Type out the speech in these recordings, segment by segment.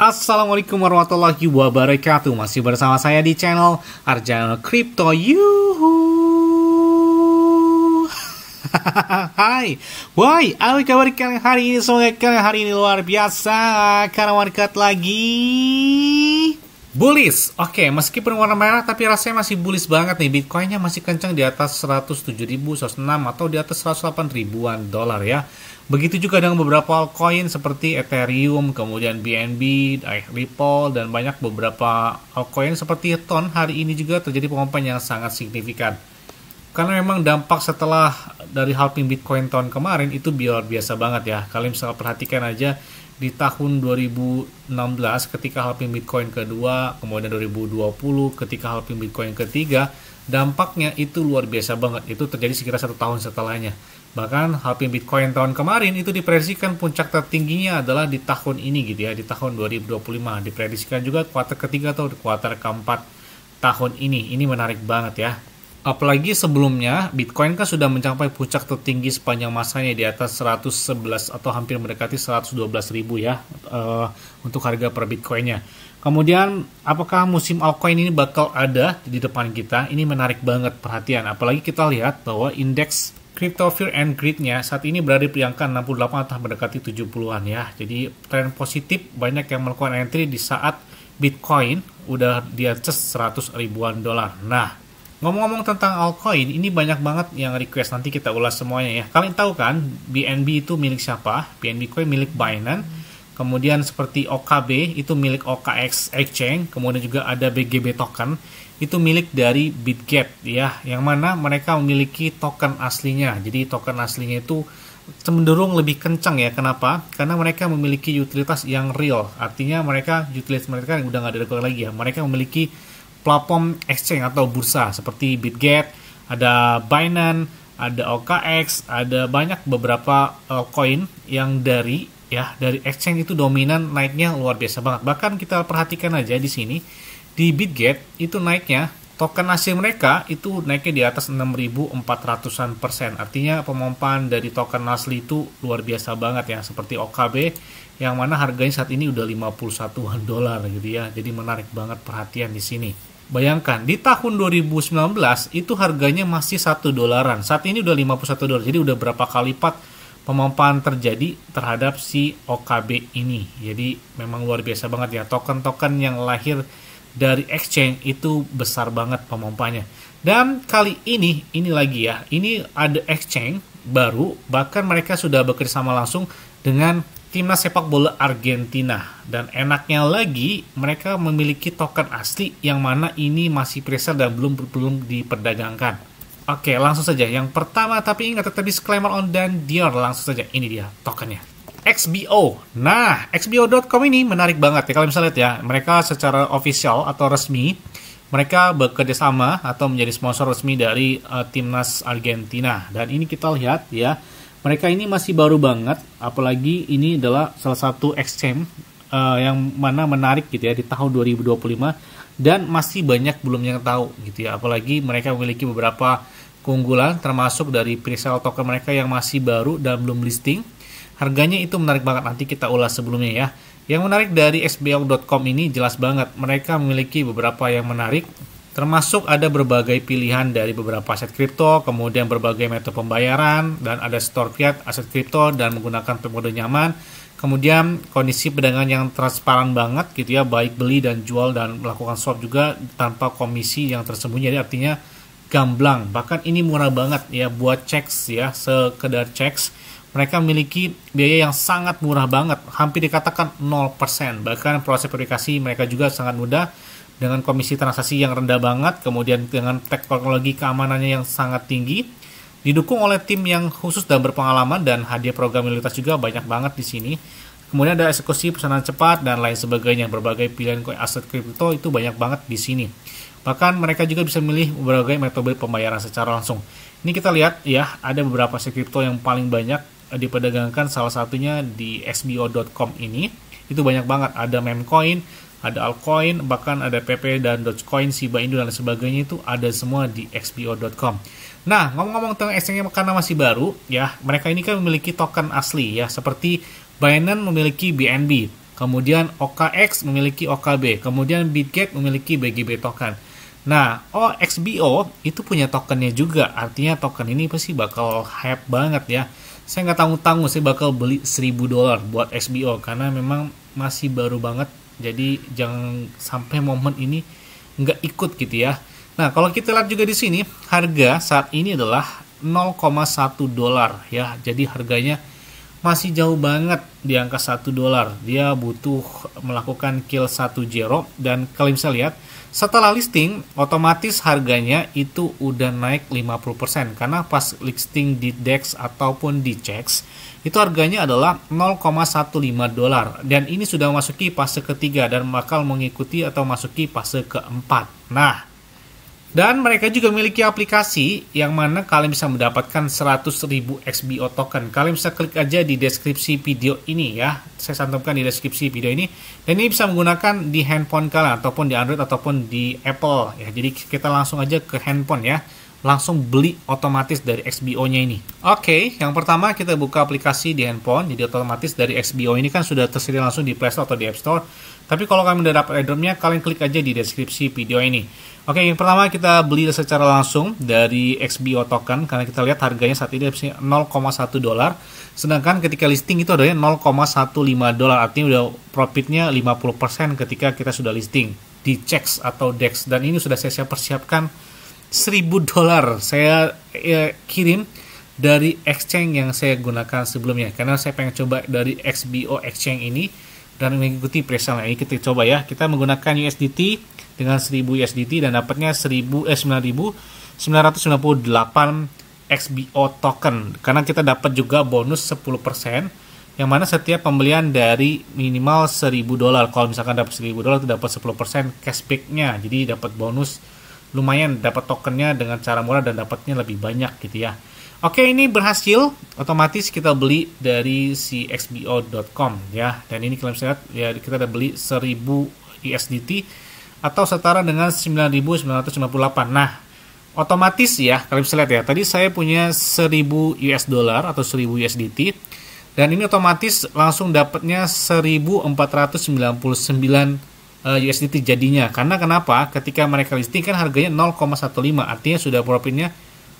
Assalamualaikum warahmatullahi wabarakatuh. Masih bersama saya di channel Arjana Crypto. Yuhu. Hai, woi, apa kabar kalian hari ini? Semoga kalian hari ini luar biasa karena market lagi bullish. Oke, meskipun warna merah tapi rasanya masih bullish banget nih. Bitcoinnya masih kencang di atas 107.000, 106 atau di atas 108 ribuan dolar ya. Begitu juga dengan beberapa altcoin seperti Ethereum, kemudian BNB, Ripple, dan banyak beberapa altcoin seperti Ton hari ini juga terjadi pemompan yang sangat signifikan. Karena memang dampak setelah dari halving Bitcoin tahun kemarin itu luar biasa banget ya. Kalian bisa perhatikan aja di tahun 2016 ketika halving Bitcoin kedua, kemudian 2020 ketika halving Bitcoin ketiga, dampaknya itu luar biasa banget. Itu terjadi sekira 1 tahun setelahnya. Bahkan halving Bitcoin tahun kemarin itu diprediksikan puncak tertingginya adalah di tahun ini gitu ya, di tahun 2025. Diprediksikan juga kuartal ketiga atau kuartal keempat tahun ini. Ini menarik banget ya. Apalagi sebelumnya Bitcoin kan sudah mencapai puncak tertinggi sepanjang masanya di atas 111 atau hampir mendekati 112.000 ya untuk harga per Bitcoinnya. Kemudian apakah musim altcoin ini bakal ada di depan kita? Ini menarik banget perhatian. Apalagi kita lihat bahwa indeks Crypto Fear and Greed-nya saat ini berada di angka 68 atau mendekati 70-an ya. Jadi tren positif, banyak yang melakukan entry di saat Bitcoin udah di atas 100 ribuan dolar. Nah, ngomong-ngomong tentang altcoin, ini banyak banget yang request, nanti kita ulas semuanya ya. Kalian tahu kan BNB itu milik siapa? BNB Coin milik Binance. Kemudian seperti OKB itu milik OKX Exchange. Kemudian juga ada BGB token itu milik dari Bitget ya, yang mana mereka memiliki token aslinya. Jadi token aslinya itu cenderung lebih kencang ya. Kenapa? Karena mereka memiliki utilitas yang real. Artinya utilitas mereka udah nggak diragukan lagi ya. Mereka memiliki platform exchange atau bursa seperti Bitget, ada Binance, ada OKX, ada banyak beberapa coin yang dari exchange itu dominan, naiknya luar biasa banget. Bahkan kita perhatikan aja di sini di Bitget itu naiknya token asli mereka itu naiknya di atas 6.400-an persen. Artinya pemompaan dari token asli itu luar biasa banget ya, seperti OKB yang mana harganya saat ini udah 51-an dolar gitu ya. Jadi menarik banget perhatian di sini. Bayangkan di tahun 2019 itu harganya masih 1 dolaran. Saat ini udah 51 dolar. Jadi udah berapa kali lipat pemompaan terjadi terhadap si OKB ini. Jadi memang luar biasa banget ya. Token-token yang lahir dari exchange itu besar banget pemompanya. Dan kali ini lagi ya, ini ada exchange baru, bahkan mereka sudah bekerjasama langsung dengan timnas sepak bola Argentina. Dan enaknya lagi, mereka memiliki token asli yang mana ini masih presale dan belum diperdagangkan. Oke, langsung saja. Yang pertama, tapi ingat tetap disclaimer on dan Dior. Langsung saja, ini dia tokennya. XBO. Nah, XBO.com ini menarik banget ya. Kalau misalnya lihat ya, mereka secara official atau resmi, mereka bekerja sama atau menjadi sponsor resmi dari timnas Argentina. Dan ini kita lihat ya, mereka ini masih baru banget, apalagi ini adalah salah satu exchange yang mana menarik gitu ya di tahun 2025 dan masih banyak belum yang tahu gitu ya. Apalagi mereka memiliki beberapa keunggulan termasuk dari presale token mereka yang masih baru dan belum listing. Harganya itu menarik banget, nanti kita ulas sebelumnya ya. Yang menarik dari xbo.com ini jelas banget, mereka memiliki beberapa yang menarik, termasuk ada berbagai pilihan dari beberapa aset kripto, kemudian berbagai metode pembayaran, dan ada store fiat, aset kripto, dan menggunakan mode nyaman. Kemudian kondisi perdagangan yang transparan banget gitu ya, baik beli dan jual dan melakukan swap juga tanpa komisi yang tersembunyi, jadi artinya gamblang. Bahkan ini murah banget ya buat checks ya, sekedar checks. Mereka memiliki biaya yang sangat murah banget, hampir dikatakan 0%. Bahkan proses verifikasi mereka juga sangat mudah dengan komisi transaksi yang rendah banget, kemudian dengan teknologi keamanannya yang sangat tinggi, didukung oleh tim yang khusus dan berpengalaman, dan hadiah program loyalitas juga banyak banget di sini. Kemudian ada eksekusi pesanan cepat dan lain sebagainya, berbagai pilihan aset kripto itu banyak banget di sini. Bahkan mereka juga bisa memilih berbagai metode pembayaran secara langsung. Ini kita lihat ya, ada beberapa aset kripto yang paling banyak diperdagangkan, salah satunya di xbo.com ini. Itu banyak banget, ada Memcoin, ada altcoin, bahkan ada PP dan Dogecoin, Shiba Inu dan sebagainya, itu ada semua di xbo.com. Nah, ngomong-ngomong tentang exchange karena masih baru ya, mereka ini kan memiliki token asli ya, seperti Binance memiliki BNB, Kemudian OKX memiliki OKB. Kemudian Bitget memiliki BGB token. Nah, OXBO itu punya tokennya juga. Artinya token ini pasti bakal hype banget ya. Saya nggak tanggung-tanggung, saya bakal beli $1.000 buat XBO karena memang masih baru banget. Jadi jangan sampai momen ini nggak ikut gitu ya. Nah, kalau kita lihat juga di sini, harga saat ini adalah $0,1 ya. Jadi harganya masih jauh banget di angka $1. Dia butuh melakukan kill 1-0 dan kalau bisa lihat setelah listing otomatis harganya itu udah naik 50% karena pas listing di DEX ataupun di CEX itu harganya adalah $0,15 dan ini sudah masuki fase ketiga dan bakal mengikuti atau masuki fase keempat. Nah, dan mereka juga memiliki aplikasi yang mana kalian bisa mendapatkan 100.000 XBO token. Kalian bisa klik aja di deskripsi video ini ya. Saya cantumkan di deskripsi video ini. Dan ini bisa menggunakan di handphone kalian ataupun di Android ataupun di Apple ya. Jadi kita langsung aja ke handphone ya. Langsung beli otomatis dari XBO-nya ini. Oke, yang pertama kita buka aplikasi di handphone. Jadi otomatis dari XBO ini kan sudah tersedia langsung di Play Store atau di App Store. Tapi kalau kalian udah dapat airdropnya, kalian klik aja di deskripsi video ini. Oke, yang pertama kita beli secara langsung dari XBO token karena kita lihat harganya saat ini $0,1. Sedangkan ketika listing itu adalah $0,15. Artinya udah profitnya 50% ketika kita sudah listing di CEX atau DEX dan ini sudah saya persiapkan $1.000 saya kirim dari exchange yang saya gunakan sebelumnya karena saya pengen coba dari XBO exchange ini dan mengikuti presale ini. Kita coba ya, kita menggunakan USDT dengan 1000 USDT dan dapatnya 9.998 XBO token karena kita dapat juga bonus 10% yang mana setiap pembelian dari minimal $1.000. Kalau misalkan dapat $1.000 itu dapat 10% cashback-nya, jadi dapat bonus lumayan, dapat tokennya dengan cara murah dan dapatnya lebih banyak gitu ya. Oke, ini berhasil, otomatis kita beli dari si xbo.com ya. Dan ini kalian bisa lihat ya, kita udah beli 1000 USDT atau setara dengan 9.998. Nah, otomatis ya, kalian bisa lihat ya, tadi saya punya 1000 US dollar atau 1000 USDT dan ini otomatis langsung dapatnya 1499 USDT jadinya. Karena kenapa? Ketika mereka listing kan harganya 0,15, artinya sudah profitnya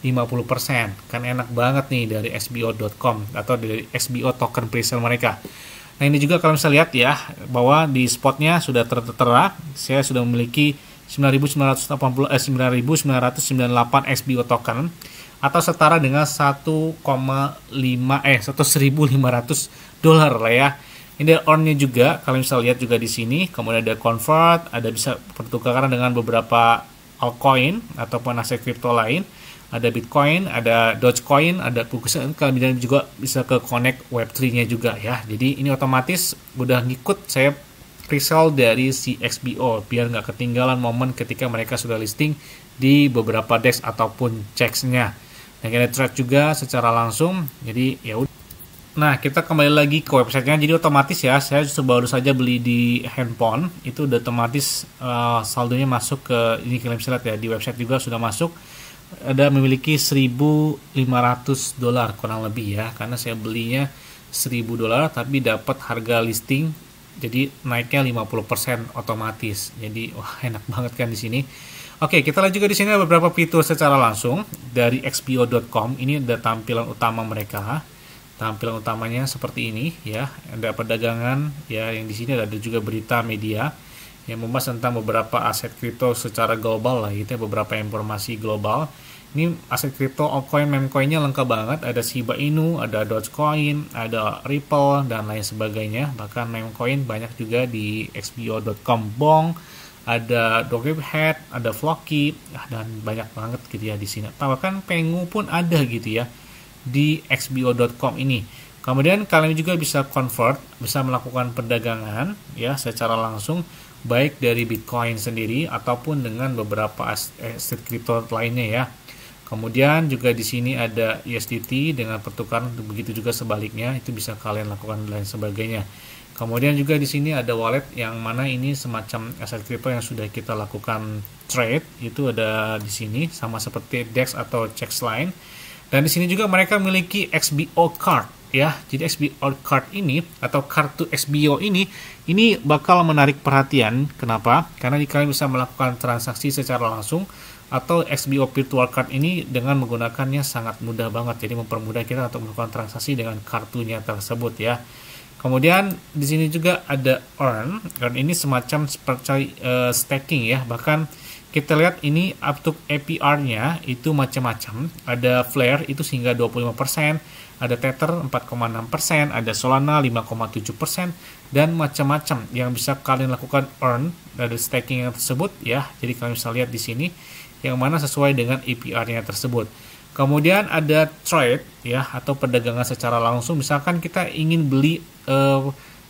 50%. Kan enak banget nih dari xbo.com atau dari XBO token presale mereka. Nah, ini juga kalian bisa lihat ya bahwa di spotnya sudah tertera. Saya sudah memiliki 9.998 XBO token atau setara dengan $1.500 lah ya. Ini ada earn-nya juga, kalian bisa lihat juga di sini. Kemudian ada convert, ada bisa pertukaran dengan beberapa altcoin ataupun aset kripto lain. Ada Bitcoin, ada Dogecoin, ada kalian juga bisa ke connect Web3-nya juga ya. Jadi ini otomatis udah ngikut saya presale dari si XBO biar nggak ketinggalan momen ketika mereka sudah listing di beberapa DEX ataupun CEX-nya. Dan kita trade juga secara langsung. Jadi ya udah. Nah, kita kembali lagi ke websitenya. Jadi otomatis ya, saya baru saja beli di handphone, itu udah otomatis saldonya masuk ke ini, kalian bisa lihat ya, di website juga sudah masuk. Ada memiliki $1.500 kurang lebih ya, karena saya belinya $1.000 tapi dapat harga listing jadi naiknya 50% otomatis. Jadi wah, enak banget kan di sini. Oke, kita lihat juga di sini ada beberapa fitur secara langsung dari xbo.com. Ini ada tampilan utama mereka. Tampilan utamanya seperti ini ya. Ada perdagangan ya, yang di sini ada juga berita media yang membahas tentang beberapa aset kripto secara global lah, gitu ya, beberapa informasi global. Ini aset kripto, altcoin, memecoinnya lengkap banget. Ada Shiba Inu, ada Dogecoin, ada Ripple dan lain sebagainya. Bahkan memecoin banyak juga di xbo.com. Bong, ada Dogehead, ada Floki, dan banyak banget gitu ya di sini. Bahkan Pengu pun ada gitu ya di xbo.com ini. Kemudian kalian juga bisa convert, bisa melakukan perdagangan ya secara langsung baik dari Bitcoin sendiri ataupun dengan beberapa aset kripto lainnya ya. Kemudian juga di sini ada USDT dengan pertukaran, begitu juga sebaliknya, itu bisa kalian lakukan dan lain sebagainya. Kemudian juga di sini ada wallet yang mana ini semacam aset kripto yang sudah kita lakukan trade, itu ada di sini sama seperti DEX atau CEX lain. Dan di sini juga mereka memiliki XBO card ya. Jadi XBO card ini atau kartu XBO ini bakal menarik perhatian. Kenapa? Karena kalian bisa melakukan transaksi secara langsung atau XBO virtual card ini dengan menggunakannya sangat mudah banget. Jadi mempermudah kita untuk melakukan transaksi dengan kartunya tersebut ya. Kemudian di sini juga ada earn ini semacam seperti staking ya. Bahkan kita lihat ini untuk APR-nya itu macam-macam. Ada Flare itu hingga 25%, ada Tether 4,6%, ada Solana 5,7%, dan macam-macam yang bisa kalian lakukan earn dari staking yang tersebut ya. Jadi kalian bisa lihat di sini yang mana sesuai dengan APR-nya tersebut. Kemudian ada trade ya atau perdagangan secara langsung. Misalkan kita ingin beli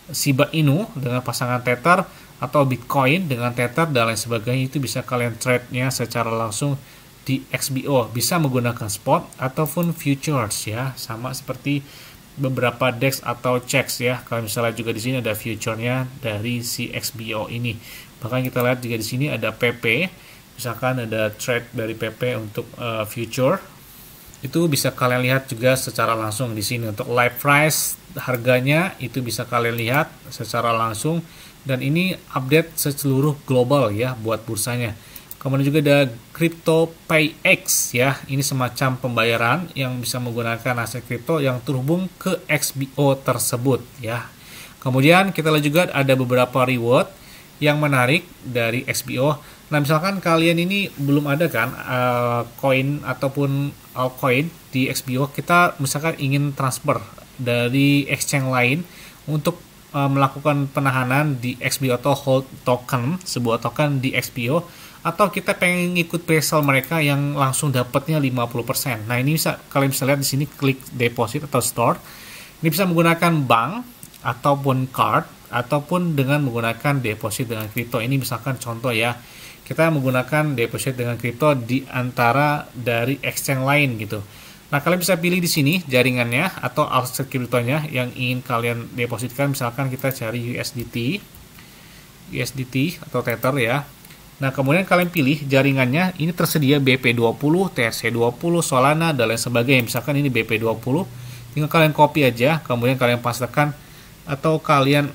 Shiba Inu dengan pasangan Tether atau Bitcoin dengan Tether dan lain sebagainya, itu bisa kalian trade-nya secara langsung di XBO. Bisa menggunakan spot ataupun futures ya, sama seperti beberapa DEX atau checks ya. Kalau misalnya juga di sini ada future-nya dari si XBO ini. Bahkan kita lihat juga di sini ada PP. Misalkan ada trade dari PP untuk future. Itu bisa kalian lihat juga secara langsung di sini. Untuk live price harganya itu bisa kalian lihat secara langsung, dan ini update seluruh global ya buat bursanya. Kemudian juga ada CryptoPayX ya. Ini semacam pembayaran yang bisa menggunakan aset kripto yang terhubung ke XBO tersebut ya. Kemudian kita lihat juga ada beberapa reward yang menarik dari XBO. Nah, misalkan kalian ini belum ada kan koin ataupun altcoin di XBO, kita misalkan ingin transfer dari exchange lain untuk melakukan penahanan di XBO atau hold token, sebuah token di XBO, atau kita pengen ikut pre-sale mereka yang langsung dapatnya 50%. Nah, ini kalian bisa lihat di sini, klik deposit atau store. Ini bisa menggunakan bank ataupun card ataupun dengan menggunakan deposit dengan kripto. Ini misalkan contoh ya, kita menggunakan deposit dengan kripto di antara dari exchange lain gitu. Nah, kalian bisa pilih di sini jaringannya atau aset kriptonya yang ingin kalian depositkan. Misalkan kita cari USDT atau Tether ya. Nah, kemudian kalian pilih jaringannya. Ini tersedia BP20, TRC20, Solana, dan lain sebagainya. Misalkan ini BP20, tinggal kalian copy aja, kemudian kalian pastekan atau kalian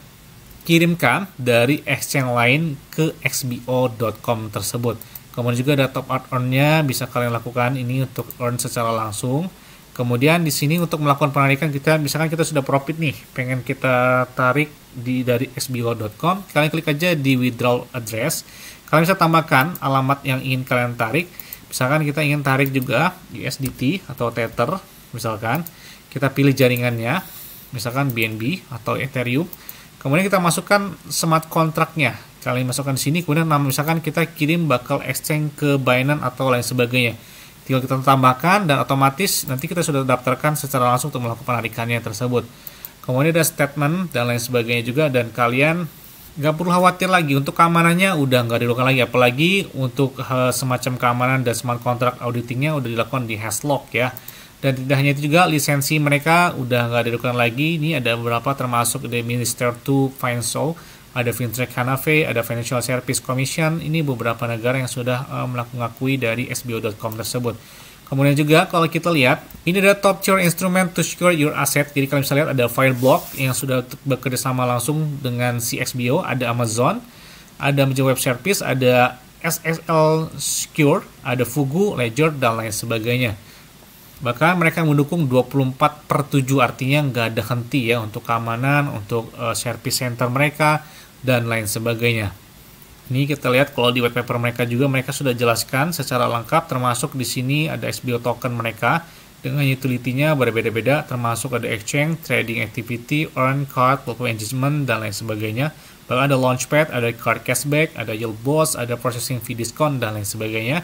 kirimkan dari exchange lain ke xbo.com tersebut. Kemudian juga ada top up earn-nya, bisa kalian lakukan ini untuk earn secara langsung. Kemudian di sini untuk melakukan penarikan, kita misalkan kita sudah profit nih, pengen kita tarik dari xbo.com, kalian klik aja di withdrawal address. Kalian bisa tambahkan alamat yang ingin kalian tarik. Misalkan kita ingin tarik juga USDT atau Tether, misalkan kita pilih jaringannya, misalkan BNB atau Ethereum. Kemudian kita masukkan smart contract-nya. Kalian masukkan di sini, kemudian misalkan kita kirim bakal exchange ke Binance atau lain sebagainya. Tinggal kita tambahkan dan otomatis nanti kita sudah daftarkan secara langsung untuk melakukan penarikannya tersebut. Kemudian ada statement dan lain sebagainya juga, dan kalian nggak perlu khawatir lagi untuk keamanannya, udah nggak dilakukan lagi. Apalagi untuk semacam keamanan dan smart contract auditingnya udah dilakukan di Hashlock ya. Dan tidak hanya itu juga, lisensi mereka udah nggak dilakukan lagi. Ini ada beberapa termasuk the Minister to Finance, ada Fintech Hanafe, ada Financial Service Commission. Ini beberapa negara yang sudah mengakui dari xbo.com tersebut. Kemudian juga kalau kita lihat, ini ada top tier instrument to secure your asset. Jadi kalian bisa lihat ada Fireblock yang sudah bekerja sama langsung dengan si XBO, ada Amazon, ada Major Web Service, ada SSL Secure, ada Fugu, Ledger, dan lain sebagainya. Bahkan mereka mendukung 24/7, artinya nggak ada henti ya untuk keamanan, untuk service center mereka, dan lain sebagainya. Ini kita lihat kalau di white paper mereka juga, mereka sudah jelaskan secara lengkap, termasuk di sini ada XBO token mereka dengan utility-nya berbeda-beda, termasuk ada exchange, trading activity, earn card, portfolio engagement, dan lain sebagainya. Bahkan ada launchpad, ada card cashback, ada yield boss, ada processing fee discount, dan lain sebagainya.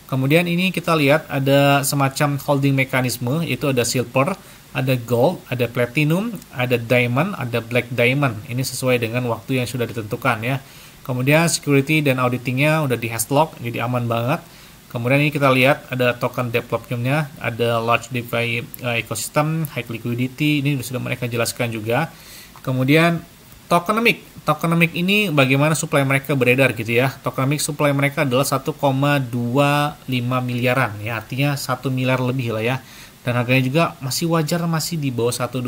Kemudian ini kita lihat ada semacam holding mekanisme, yaitu ada silver, ada gold, ada platinum, ada diamond, ada black diamond. Ini sesuai dengan waktu yang sudah ditentukan ya. Kemudian security dan auditingnya udah di Hashlock, jadi aman banget. Kemudian ini kita lihat ada token development-nya, ada large DeFi ecosystem, high liquidity, ini sudah mereka jelaskan juga. Kemudian tokenomic ini bagaimana supply mereka beredar gitu ya. Tokenomic supply mereka adalah 1,25 miliaran ya, artinya 1 miliar lebih lah ya. Dan harganya juga masih wajar, masih di bawah $1.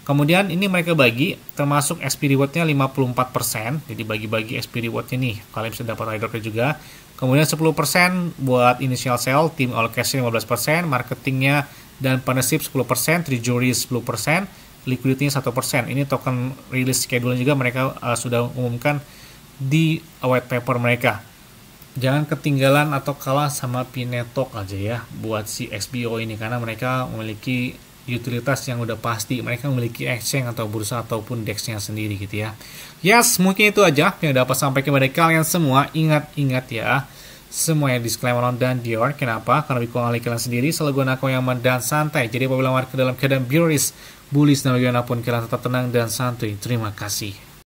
Kemudian ini mereka bagi, termasuk XP rewardnya 54%. Jadi bagi-bagi XP rewardnya nih, kalian bisa dapat airdropnya juga. Kemudian 10% buat initial sale, team allocation 15%, marketingnya dan partnership 10%, treasury 10%, liquidity-nya 1%. Ini token release schedule juga mereka sudah umumkan di white paper mereka. Jangan ketinggalan atau kalah sama Pinetok aja ya buat si XBO ini, karena mereka memiliki utilitas yang udah pasti. Mereka memiliki exchange atau bursa ataupun DEX-nya sendiri gitu ya. Yes, mungkin itu aja yang dapat sampai kepada kalian semua. Ingat ya, semuanya disclaimer on dan Dior. Kenapa? Karena Bitcoin kalian sendiri selalu gunakan yang aman dan santai. Jadi apabila market dalam keadaan bullish dan bagaimanapun kalian tetap tenang dan santuy. Terima kasih.